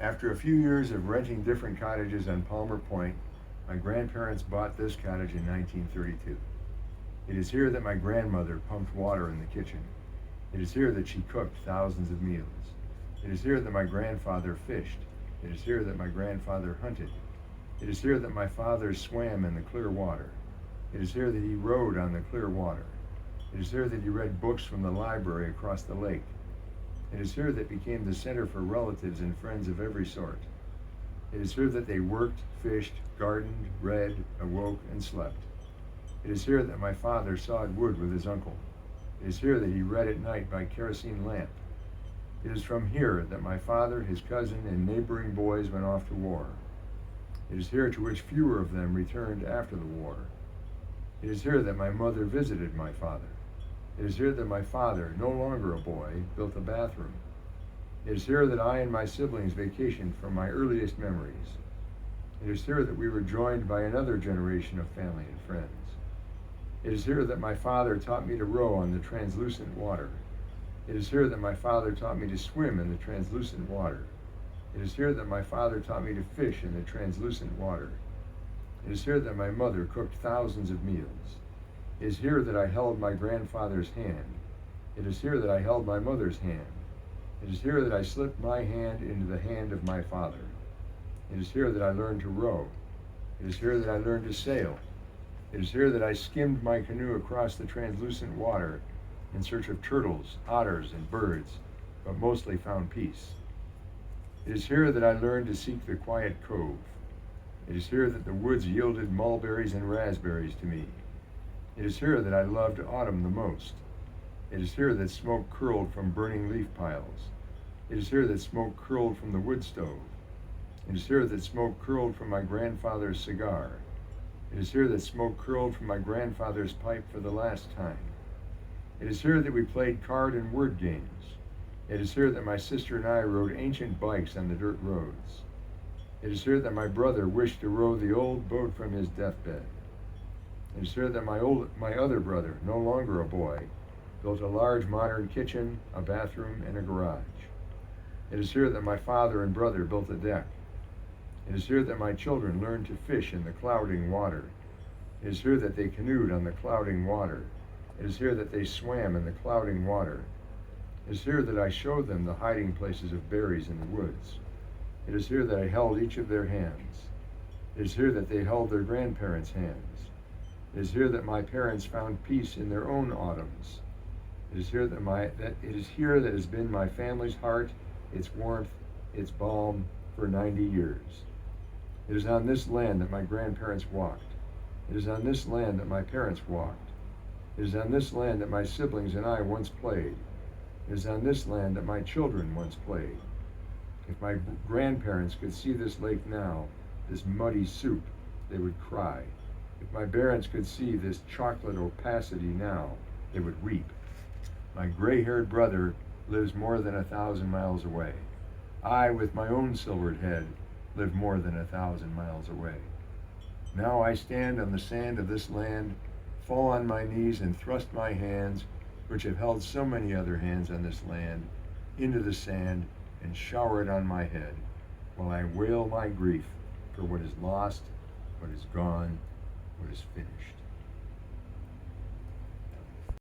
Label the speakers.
Speaker 1: After a few years of renting different cottages on Palmer Point, my grandparents bought this cottage in 1932. It is here that my grandmother pumped water in the kitchen. It is here that she cooked thousands of meals. It is here that my grandfather fished. It is here that my grandfather hunted. It is here that my father swam in the clear water. It is here that he rode on the clear water. It is here that he read books from the library across the lake. It is here that became the center for relatives and friends of every sort. It is here that they worked, fished, gardened, read, awoke, and slept. It is here that my father sawed wood with his uncle. It is here that he read at night by kerosene lamp. It is from here that my father, his cousin, and neighboring boys went off to war. It is here to which fewer of them returned after the war. It is here that my mother visited my father. It is here that my father, no longer a boy, built a bathroom. It is here that I and my siblings vacationed from my earliest memories. It is here that we were joined by another generation of family and friends. It is here that my father taught me to row on the translucent water. It is here that my father taught me to swim in the translucent water. It is here that my father taught me to fish in the translucent water. It is here that my mother cooked thousands of meals. It is here that I held my grandfather's hand. It is here that I held my mother's hand. It is here that I slipped my hand into the hand of my father. It is here that I learned to row. It is here that I learned to sail. It is here that I skimmed my canoe across the translucent water in search of turtles, otters, and birds, but mostly found peace. It is here that I learned to seek the quiet cove. It is here that the woods yielded mulberries and raspberries to me. It is here that I loved autumn the most. It is here that smoke curled from burning leaf piles. It is here that smoke curled from the wood stove. It is here that smoke curled from my grandfather's cigar. It is here that smoke curled from my grandfather's pipe for the last time. It is here that we played card and word games. It is here that my sister and I rode ancient bikes on the dirt roads. It is here that my brother wished to row the old boat from his deathbed. It is here that my other brother, no longer a boy, built a large modern kitchen, a bathroom, and a garage. It is here that my father and brother built a deck. It is here that my children learned to fish in the clouding water. It is here that they canoed on the clouding water. It is here that they swam in the clouding water. It is here that I showed them the hiding places of berries in the woods. It is here that I held each of their hands. It is here that they held their grandparents' hands. It is here that my parents found peace in their own autumns. It is here that has been my family's heart, its warmth, its balm for 90 years. It is on this land that my grandparents walked. It is on this land that my parents walked. It is on this land that my siblings and I once played. It is on this land that my children once played. If my grandparents could see this lake now, this muddy soup, they would cry. If my parents could see this chocolate opacity now, they would weep. My gray-haired brother lives more than 1,000 miles away. I, with my own silvered head, live more than 1,000 miles away. Now I stand on the sand of this land, fall on my knees and thrust my hands, which have held so many other hands on this land, into the sand and shower it on my head, while I wail my grief for what is lost, what is gone, what is finished.